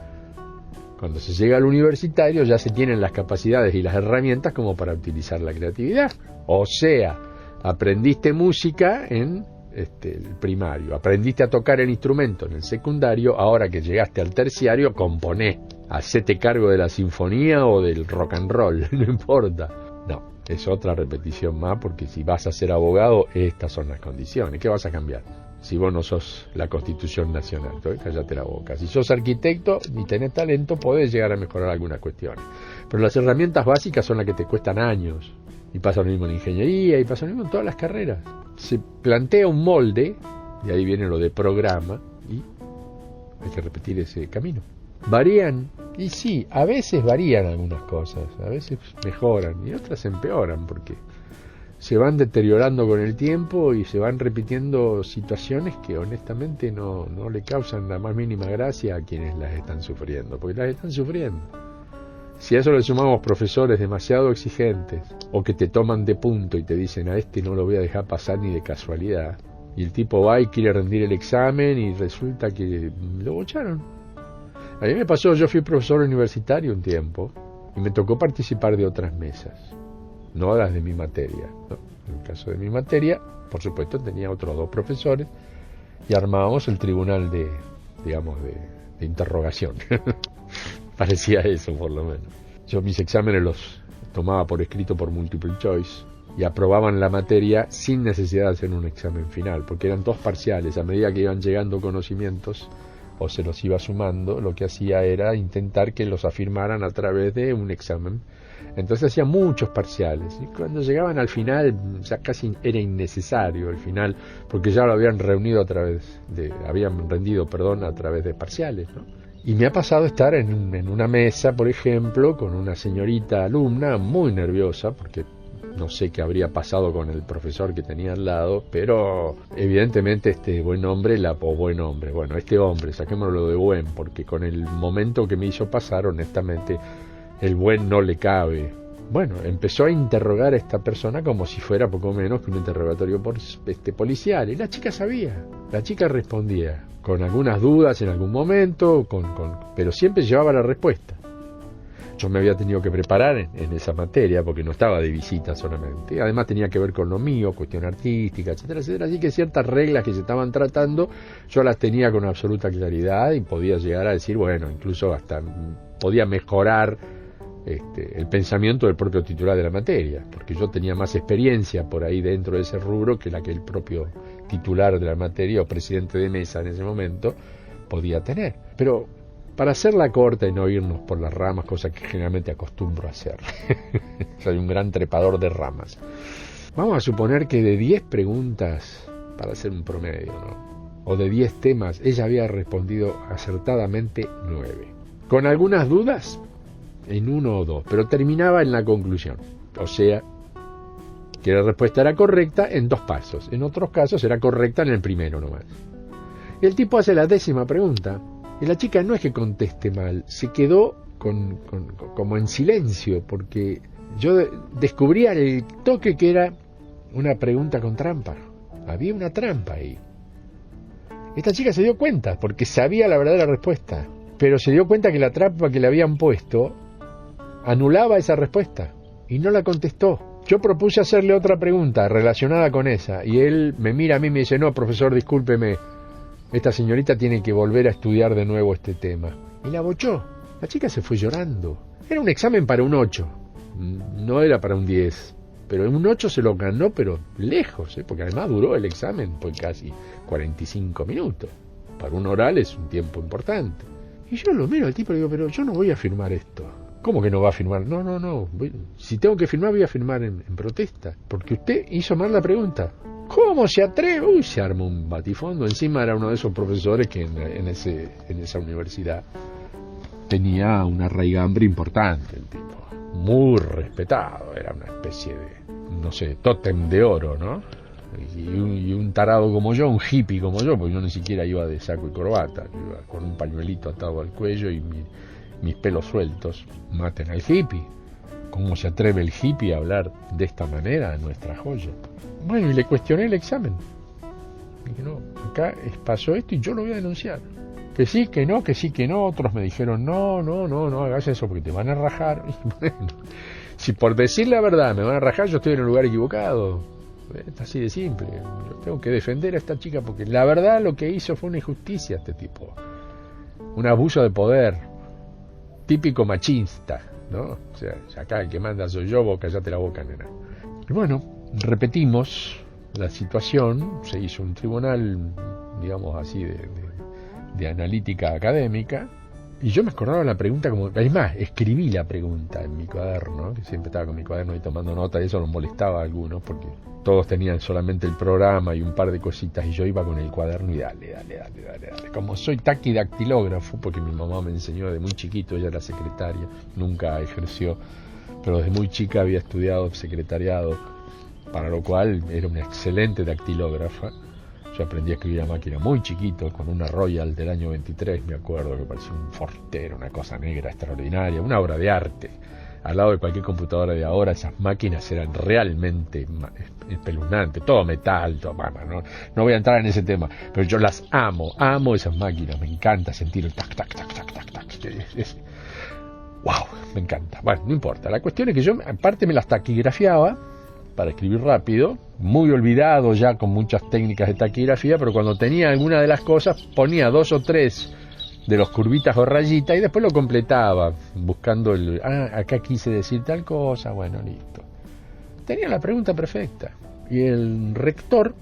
cuando se llega al universitario ya se tienen las capacidades y las herramientas como para utilizar la creatividad. O sea, aprendiste música en el primario, aprendiste a tocar el instrumento en el secundario, ahora que llegaste al terciario, componé. Hacete cargo de la sinfonía o del rock and roll, no importa. No, Es otra repetición más, porque si vas a ser abogado, estas son las condiciones. ¿Qué vas a cambiar? Si vos no sos la Constitución Nacional, entonces cállate la boca. Si sos arquitecto y tenés talento, podés llegar a mejorar algunas cuestiones. Pero las herramientas básicas son las que te cuestan años. Y pasa lo mismo en ingeniería, y pasa lo mismo en todas las carreras. Se plantea un molde, y ahí viene lo de programa, y hay que repetir ese camino. ¿Varían? Y sí, a veces varían algunas cosas, a veces mejoran y otras empeoran, porque se van deteriorando con el tiempo y se van repitiendo situaciones que honestamente no le causan la más mínima gracia a quienes las están sufriendo, porque las están sufriendo. Si a eso le sumamos profesores demasiado exigentes, o que te toman de punto y te dicen a este no lo voy a dejar pasar ni de casualidad, y el tipo va y quiere rendir el examen y resulta que lo bocharon. A mí me pasó, yo fui profesor universitario un tiempo y me tocó participar de otras mesas, no las de mi materia, ¿no? En el caso de mi materia, por supuesto, tenía otros 2 profesores y armábamos el tribunal de interrogación. Parecía eso, por lo menos. Yo mis exámenes los tomaba por escrito por multiple choice y aprobaban la materia sin necesidad de hacer un examen final, porque eran 2 parciales. A medida que iban llegando conocimientos o se los iba sumando, lo que hacía era intentar que los afirmaran a través de un examen. Entonces hacía muchos parciales, y cuando llegaban al final ya casi era innecesario el final, porque ya lo habían rendido a través de parciales, ¿no? Y me ha pasado estar en una mesa, por ejemplo, con una señorita alumna muy nerviosa, porque no sé qué habría pasado con el profesor que tenía al lado, pero evidentemente este hombre, saquémoslo de buen, porque con el momento que me hizo pasar, honestamente, el buen no le cabe. Bueno, empezó a interrogar a esta persona como si fuera poco menos que un interrogatorio policial, y la chica sabía, la chica respondía, con algunas dudas en algún momento, pero siempre llevaba la respuesta. Yo me había tenido que preparar en esa materia porque no estaba de visita solamente. Además tenía que ver con lo mío, cuestión artística, etcétera, etcétera. Así que ciertas reglas que se estaban tratando yo las tenía con absoluta claridad y podía llegar a decir, bueno, incluso hasta podía mejorar el pensamiento del propio titular de la materia, porque yo tenía más experiencia por ahí dentro de ese rubro que la que el propio titular de la materia o presidente de mesa en ese momento podía tener. Pero para hacerla corta y no irnos por las ramas, cosa que generalmente acostumbro a hacer, soy un gran trepador de ramas, vamos a suponer que de 10 preguntas, para hacer un promedio, ¿no?, o de 10 temas, ella había respondido acertadamente 9, con algunas dudas en 1 o 2, pero terminaba en la conclusión, o sea, que la respuesta era correcta en 2 pasos, en otros casos era correcta en el primero nomás. Y el tipo hace la 10ª pregunta, y la chica no es que conteste mal, se quedó como en silencio, porque yo descubrí al toque que era una pregunta con trampa. Había una trampa ahí. Esta chica se dio cuenta, porque sabía la verdadera respuesta, pero se dio cuenta que la trampa que le habían puesto anulaba esa respuesta, y no la contestó. Yo propuse hacerle otra pregunta relacionada con esa, y él me mira a mí y me dice, no, profesor, discúlpeme, esta señorita tiene que volver a estudiar de nuevo este tema. Y la bochó. La chica se fue llorando. Era un examen para un 8. No era para un 10. Pero un 8 se lo ganó, pero lejos, porque además duró el examen por casi 45 minutos. Para un oral es un tiempo importante. Y yo lo miro al tipo y le digo, pero yo no voy a firmar esto. ¿Cómo que no va a firmar? No. Si tengo que firmar, voy a firmar en protesta. Porque usted hizo mal la pregunta. ¿Cómo se atreve? Uy, se armó un batifondo. Encima era uno de esos profesores que en esa universidad tenía una raigambre importante, el tipo. Muy respetado. Era una especie de, no sé, tótem de oro, ¿no? Y un tarado como yo, un hippie como yo, porque yo ni siquiera iba de saco y corbata. Yo iba con un pañuelito atado al cuello y mis pelos sueltos. Maten al hippie. ¿Cómo se atreve el hippie a hablar de esta manera a nuestra joya? Bueno, y le cuestioné el examen. Dije, no, acá pasó esto y yo lo voy a denunciar. Que sí, que no, que sí, que no. Otros me dijeron, no hagas eso porque te van a rajar. Y bueno, si por decir la verdad me van a rajar, yo estoy en el lugar equivocado. Es así de simple. Yo tengo que defender a esta chica porque la verdad lo que hizo fue una injusticia a este tipo. Un abuso de poder. Típico machista. ¿no? O sea, acá el que manda soy yo, vos callate la boca, nena. Y bueno, repetimos la situación, se hizo un tribunal, digamos así, de analítica académica, y yo me acordaba la pregunta como... Es más, escribí la pregunta en mi cuaderno, que siempre estaba con mi cuaderno ahí tomando nota, y eso los molestaba a algunos, porque todos tenían solamente el programa y un par de cositas, y yo iba con el cuaderno y dale. Como soy taquidactilógrafo, porque mi mamá me enseñó desde muy chiquito, ella era secretaria, nunca ejerció, pero desde muy chica había estudiado secretariado, para lo cual era una excelente dactilógrafa. Yo aprendí a escribir a máquina muy chiquito, con una Royal del año 23, me acuerdo, que parecía un fortero, una cosa negra extraordinaria, una obra de arte. Al lado de cualquier computadora de ahora, esas máquinas eran realmente espeluznantes, todo metal, todo, no voy a entrar en ese tema, pero yo las amo esas máquinas, me encanta sentir el tac, wow, me encanta. Bueno, no importa, la cuestión es que yo aparte me las taquigrafiaba para escribir rápido, muy olvidado ya con muchas técnicas de taquigrafía, pero cuando tenía alguna de las cosas ponía 2 o 3 de los curvitas o rayitas y después lo completaba buscando acá quise decir tal cosa, bueno, listo. Tenía la pregunta perfecta y el rector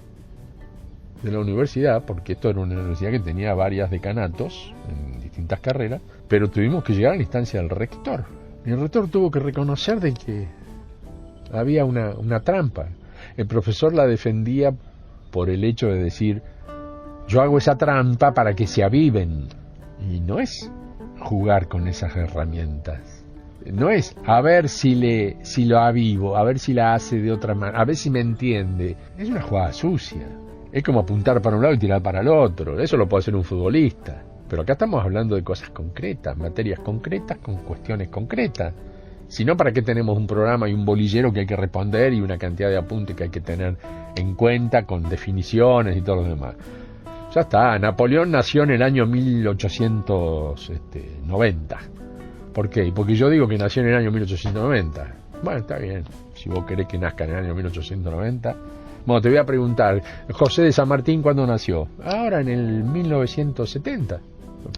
de la universidad, porque esto era una universidad que tenía varias decanatos en distintas carreras, pero tuvimos que llegar a la instancia del rector y el rector tuvo que reconocer de que había una trampa. El profesor la defendía por el hecho de decir, yo hago esa trampa para que se aviven. Y no es jugar con esas herramientas. No es a ver si lo avivo, a ver si la hace de otra manera, a ver si me entiende. Es una jugada sucia. Es como apuntar para un lado y tirar para el otro. Eso lo puede hacer un futbolista. Pero acá estamos hablando de cosas concretas, materias concretas con cuestiones concretas. Si no, ¿para qué tenemos un programa y un bolillero que hay que responder y una cantidad de apuntes que hay que tener en cuenta con definiciones y todo lo demás? Ya está, Napoleón nació en el año 1890. ¿Por qué? Porque yo digo que nació en el año 1890. Bueno, está bien, si vos querés que nazca en el año 1890. Bueno, te voy a preguntar, José de San Martín, ¿cuándo nació? Ahora en el 1970.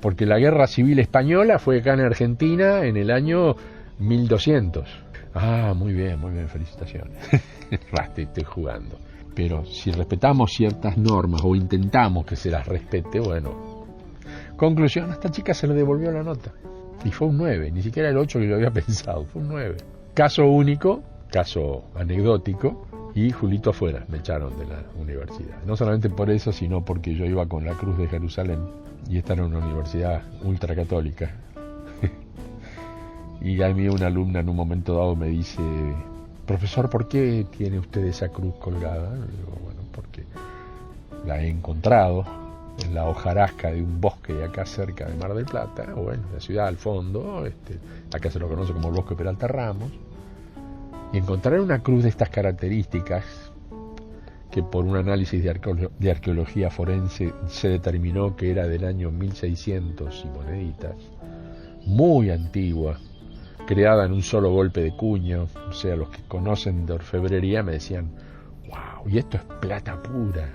Porque la Guerra Civil Española fue acá en Argentina en el año 1200. Muy bien, felicitaciones. Estoy jugando. Pero si respetamos ciertas normas o intentamos que se las respete, bueno. Conclusión, a esta chica se le devolvió la nota. Y fue un 9, ni siquiera el 8 que lo había pensado, fue un 9. Caso único, caso anecdótico, y Julito afuera, me echaron de la universidad. No solamente por eso, sino porque yo iba con la Cruz de Jerusalén, y esta era una universidad ultracatólica. Y a mí una alumna en un momento dado me dice, profesor, ¿por qué tiene usted esa cruz colgada? Y digo, bueno, porque la he encontrado en la hojarasca de un bosque de acá cerca de Mar del Plata, bueno, la ciudad al fondo, acá se lo conoce como el Bosque Peralta Ramos, y encontrar una cruz de estas características, que por un análisis de arqueología forense se determinó que era del año 1600 y moneditas, muy antigua, creada en un solo golpe de cuño. O sea, los que conocen de orfebrería me decían, wow, y esto es plata pura,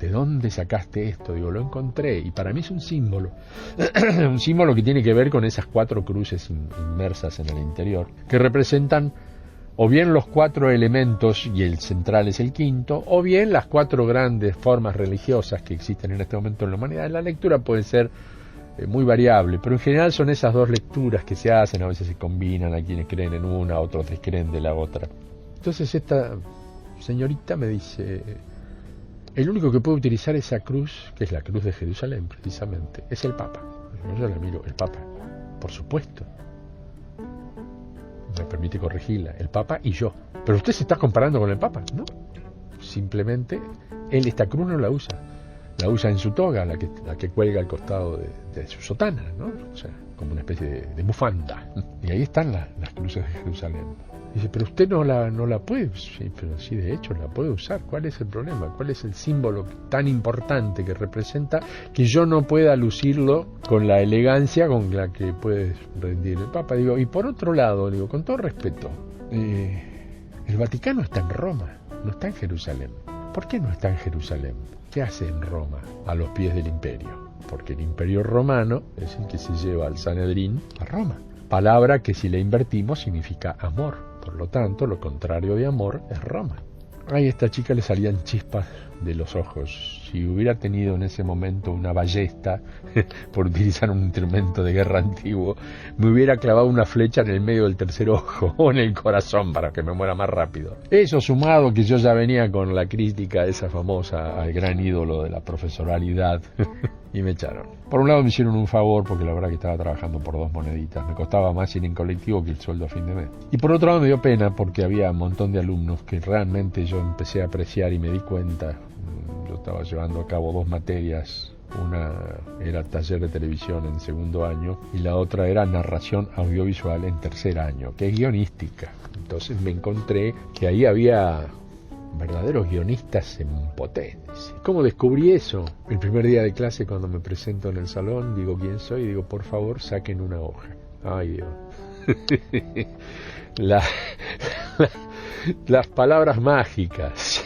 ¿de dónde sacaste esto? Digo, lo encontré, y para mí es un símbolo un símbolo que tiene que ver con esas 4 cruces inmersas en el interior, que representan o bien los 4 elementos y el central es el quinto, o bien las 4 grandes formas religiosas que existen en este momento en la humanidad. La lectura puede ser muy variable, pero en general son esas 2 lecturas que se hacen, a veces se combinan, a quienes creen en una, otros descreen de la otra. Entonces esta señorita me dice, el único que puede utilizar esa cruz, que es la cruz de Jerusalén precisamente, es el Papa. Yo la miro, el Papa, por supuesto. Me permite corregirla, el Papa y yo. Pero usted se está comparando con el Papa, ¿no? Simplemente él esta cruz no la usa. La usa en su toga, la que cuelga al costado de su sotana, ¿no? O sea, como una especie de bufanda. Y ahí están las cruces de Jerusalén. Dice, pero usted no la puede. Sí, pero sí, de hecho la puede usar. ¿Cuál es el problema? ¿Cuál es el símbolo tan importante que representa que yo no pueda lucirlo con la elegancia con la que puede rendir el Papa? Digo, y por otro lado, digo, con todo respeto, el Vaticano está en Roma, no está en Jerusalén. ¿Por qué no está en Jerusalén? ¿Qué hace en Roma, a los pies del imperio? Porque el imperio romano es el que se lleva al Sanedrín a Roma. palabra que si la invertimos significa amor. Por lo tanto, lo contrario de amor es Roma. Ay, a esta chica le salían chispas de los ojos. Si hubiera tenido en ese momento una ballesta, por utilizar un instrumento de guerra antiguo, me hubiera clavado una flecha en el medio del tercer ojo o en el corazón para que me muera más rápido. Eso sumado que yo ya venía con la crítica esa famosa al gran ídolo de la profesoralidad y me echaron. Por un lado me hicieron un favor porque la verdad que estaba trabajando por 2 moneditas. Me costaba más ir en colectivo que el sueldo a fin de mes. Y por otro lado me dio pena porque había un montón de alumnos que realmente yo empecé a apreciar y me di cuenta. Yo estaba llevando a cabo 2 materias. Una era taller de televisión en segundo año y la otra era narración audiovisual en tercer año, que es guionística. Entonces me encontré que ahí había verdaderos guionistas en potencia. ¿Cómo descubrí eso? El primer día de clase, cuando me presento en el salón, digo quién soy y digo, por favor, saquen una hoja. Ay, Dios. Las palabras mágicas.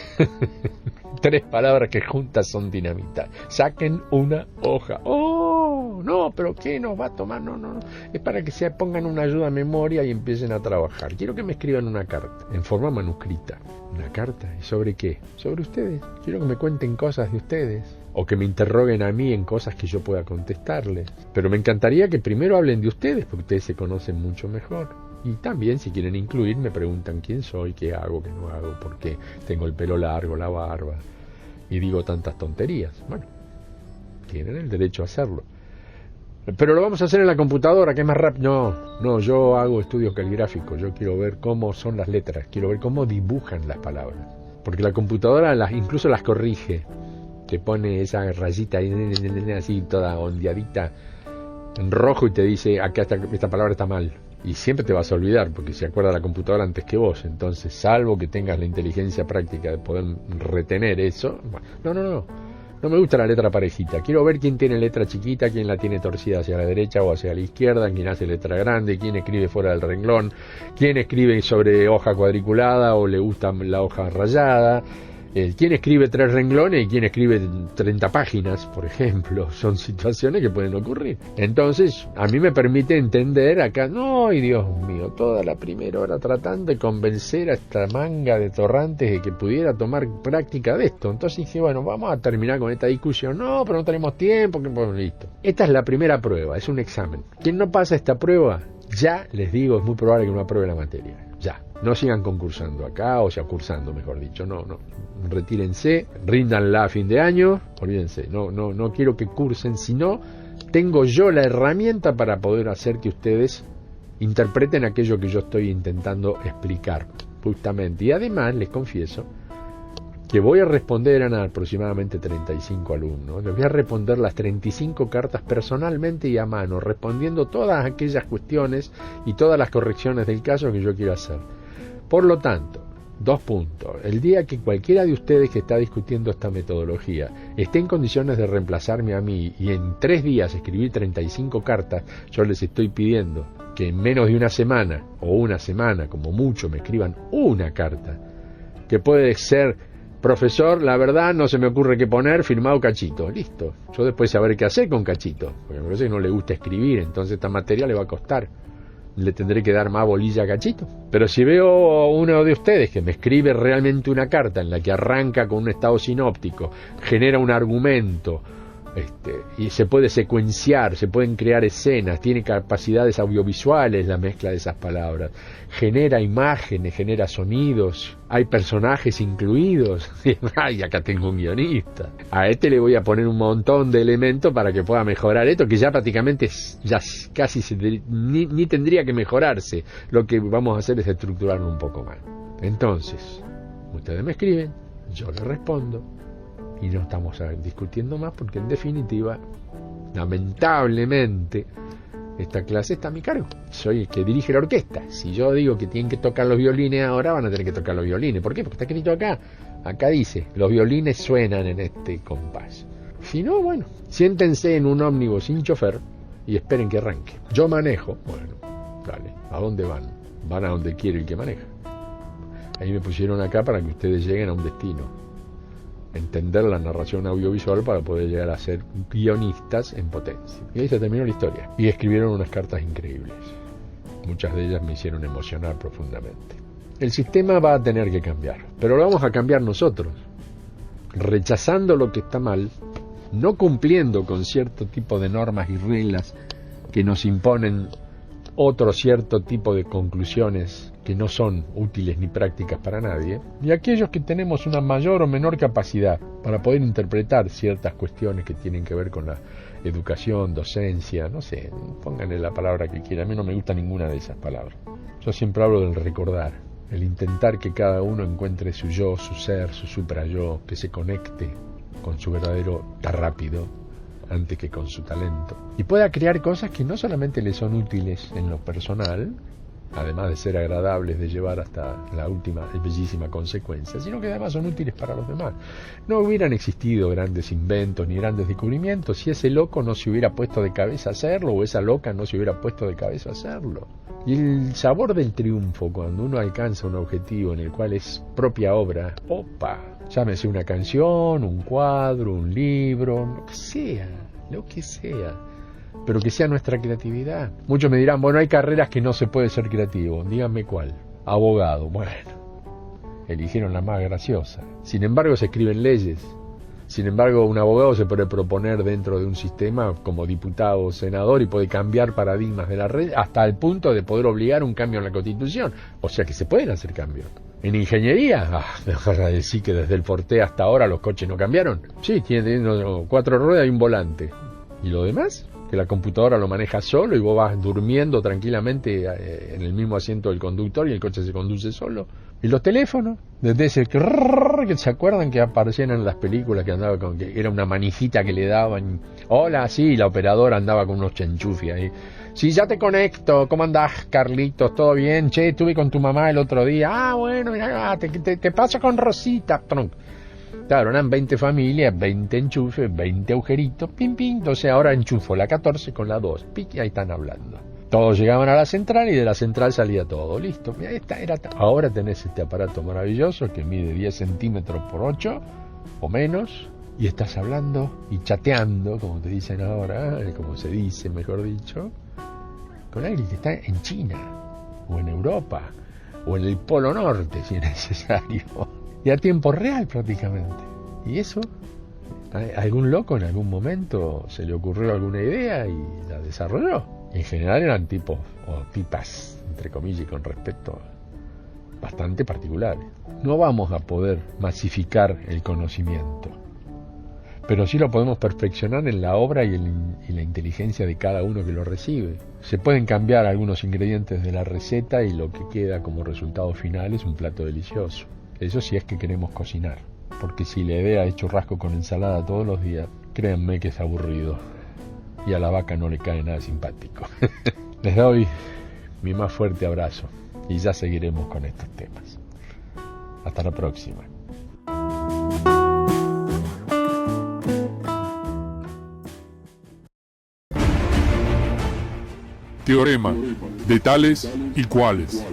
3 palabras que juntas son dinamita. Saquen una hoja. ¡Oh! No, pero ¿qué nos va a tomar? No. Es para que se pongan una ayuda a memoria y empiecen a trabajar. Quiero que me escriban una carta, en forma manuscrita. ¿Una carta? ¿Y sobre qué? Sobre ustedes. Quiero que me cuenten cosas de ustedes. O que me interroguen a mí en cosas que yo pueda contestarles. Pero me encantaría que primero hablen de ustedes, porque ustedes se conocen mucho mejor. Y también, si quieren incluir, me preguntan quién soy, qué hago, qué no hago, por qué tengo el pelo largo, la barba, y digo tantas tonterías. Bueno, tienen el derecho a hacerlo. Pero lo vamos a hacer en la computadora, que es más rápido. No, yo hago estudios caligráficos, yo quiero ver cómo son las letras, quiero ver cómo dibujan las palabras. Porque la computadora incluso las corrige, te pone esa rayita así toda ondeadita en rojo y te dice, acá esta palabra está mal. Y siempre te vas a olvidar, porque se acuerda la computadora antes que vos. Entonces, salvo que tengas la inteligencia práctica de poder retener eso. Bueno, no me gusta la letra parejita. Quiero ver quién tiene letra chiquita, quién la tiene torcida hacia la derecha o hacia la izquierda, quién hace letra grande, quién escribe fuera del renglón, quién escribe sobre hoja cuadriculada o le gusta la hoja rayada. ¿Quién escribe 3 renglones y quién escribe 30 páginas, por ejemplo? Son situaciones que pueden ocurrir. Entonces, a mí me permite entender acá, no, y Dios mío, toda la primera hora tratando de convencer a esta manga de torrantes de que pudiera tomar práctica de esto. Entonces dije, bueno, vamos a terminar con esta discusión. No, pero no tenemos tiempo, que pues listo. Esta es la primera prueba, es un examen. Quien no pasa esta prueba, ya les digo, es muy probable que no apruebe la materia. Ya. No sigan concursando acá, o sea, cursando, mejor dicho. No. Retírense, ríndanla a fin de año, olvídense. No quiero que cursen, sino tengo yo la herramienta para poder hacer que ustedes interpreten aquello que yo estoy intentando explicar, justamente. Y además, les confieso que voy a responder, eran aproximadamente 35 alumnos, les voy a responder las 35 cartas personalmente y a mano, respondiendo todas aquellas cuestiones y todas las correcciones del caso que yo quiero hacer. Por lo tanto, 2 puntos. El día que cualquiera de ustedes que está discutiendo esta metodología esté en condiciones de reemplazarme a mí y en 3 días escribir 35 cartas, yo les estoy pidiendo que en menos de una semana o una semana, como mucho, me escriban una carta, que puede ser, profesor, la verdad no se me ocurre qué poner, firmado Cachito. Listo. Yo después sabré qué hacer con Cachito, porque me parece que no le gusta escribir, entonces esta materia le va a costar. Le tendré que dar más bolilla a Cachito. Pero si veo a uno de ustedes que me escribe realmente una carta en la que arranca con un estado sinóptico, genera un argumento, y se puede secuenciar, se pueden crear escenas, tiene capacidades audiovisuales la mezcla de esas palabras, genera imágenes, genera sonidos, hay personajes incluidos. Ay, acá tengo un guionista. A este le voy a poner un montón de elementos para que pueda mejorar esto, que ya prácticamente ya casi ni tendría que mejorarse. Lo que vamos a hacer es estructurarlo un poco más. Entonces, ustedes me escriben, yo les respondo, y no estamos discutiendo más, porque en definitiva, lamentablemente, esta clase está a mi cargo. Soy el que dirige la orquesta. Si yo digo que tienen que tocar los violines ahora, van a tener que tocar los violines. ¿Por qué? Porque está escrito acá. Acá dice, los violines suenan en este compás. Si no, bueno, siéntense en un ómnibus sin chofer y esperen que arranque. Yo manejo. Bueno, dale. ¿A dónde van? Van a donde quiere el que maneja. Ahí me pusieron acá para que ustedes lleguen a un destino. Entender la narración audiovisual para poder llegar a ser guionistas en potencia. Y ahí se terminó la historia. Y escribieron unas cartas increíbles. Muchas de ellas me hicieron emocionar profundamente. El sistema va a tener que cambiar, pero lo vamos a cambiar nosotros, rechazando lo que está mal, no cumpliendo con cierto tipo de normas y reglas que nos imponen otro cierto tipo de conclusiones que no son útiles ni prácticas para nadie, y aquellos que tenemos una mayor o menor capacidad para poder interpretar ciertas cuestiones que tienen que ver con la educación, docencia, no sé, pónganle la palabra que quieran, a mí no me gusta ninguna de esas palabras. Yo siempre hablo del recordar, el intentar que cada uno encuentre su yo, su ser, su supra-yo, que se conecte con su verdadero tan rápido antes que con su talento, y pueda crear cosas que no solamente le son útiles en lo personal, además de ser agradables de llevar hasta la última y bellísima consecuencia, sino que además son útiles para los demás. No hubieran existido grandes inventos ni grandes descubrimientos si ese loco no se hubiera puesto de cabeza a hacerlo, o esa loca no se hubiera puesto de cabeza a hacerlo. Y el sabor del triunfo, cuando uno alcanza un objetivo en el cual es propia obra, ¡opa! Llámese una canción, un cuadro, un libro, lo que sea, pero que sea nuestra creatividad. Muchos me dirán, bueno, hay carreras que no se puede ser creativo. Díganme cuál. Abogado. Bueno, eligieron la más graciosa. Sin embargo, se escriben leyes. Sin embargo, un abogado se puede proponer dentro de un sistema como diputado o senador y puede cambiar paradigmas de la red hasta el punto de poder obligar un cambio en la Constitución. O sea que se pueden hacer cambios. En ingeniería, dejar de decir que desde el Forte hasta ahora los coches no cambiaron. Sí, tiene 4 ruedas y un volante. ¿Y lo demás? Que la computadora lo maneja solo y vos vas durmiendo tranquilamente en el mismo asiento del conductor y el coche se conduce solo. ¿Y los teléfonos? Desde ese que se acuerdan que aparecían en las películas que andaba con que era una manijita que le daban. Hola, sí, la operadora andaba con unos chanchufis ahí. Sí, ya te conecto. ¿Cómo andás, Carlitos? ¿Todo bien? Che, estuve con tu mamá el otro día. Ah, bueno, mira, te paso con Rosita. Tronc. Claro, eran 20 familias, 20 enchufes, 20 agujeritos, pim, pim. Entonces ahora enchufo la 14 con la 2. Pic, y ahí están hablando. Todos llegaban a la central y de la central salía todo. Listo. Ahora tenés este aparato maravilloso que mide 10 centímetros por 8 o menos. Y estás hablando y chateando, como te dicen ahora, como se dice, mejor dicho, con alguien que está en China, o en Europa, o en el Polo Norte, si es necesario, y a tiempo real prácticamente. Y eso, a algún loco en algún momento se le ocurrió alguna idea y la desarrolló. En general eran tipos, o tipas, entre comillas y con respeto, bastante particulares. No vamos a poder masificar el conocimiento, pero sí lo podemos perfeccionar en la obra y la inteligencia de cada uno que lo recibe. Se pueden cambiar algunos ingredientes de la receta y lo que queda como resultado final es un plato delicioso. Eso sí es que queremos cocinar, porque si la idea es churrasco con ensalada todos los días, créanme que es aburrido y a la vaca no le cae nada simpático. Les doy mi más fuerte abrazo y ya seguiremos con estos temas. Hasta la próxima. Teorema de tales y cuales.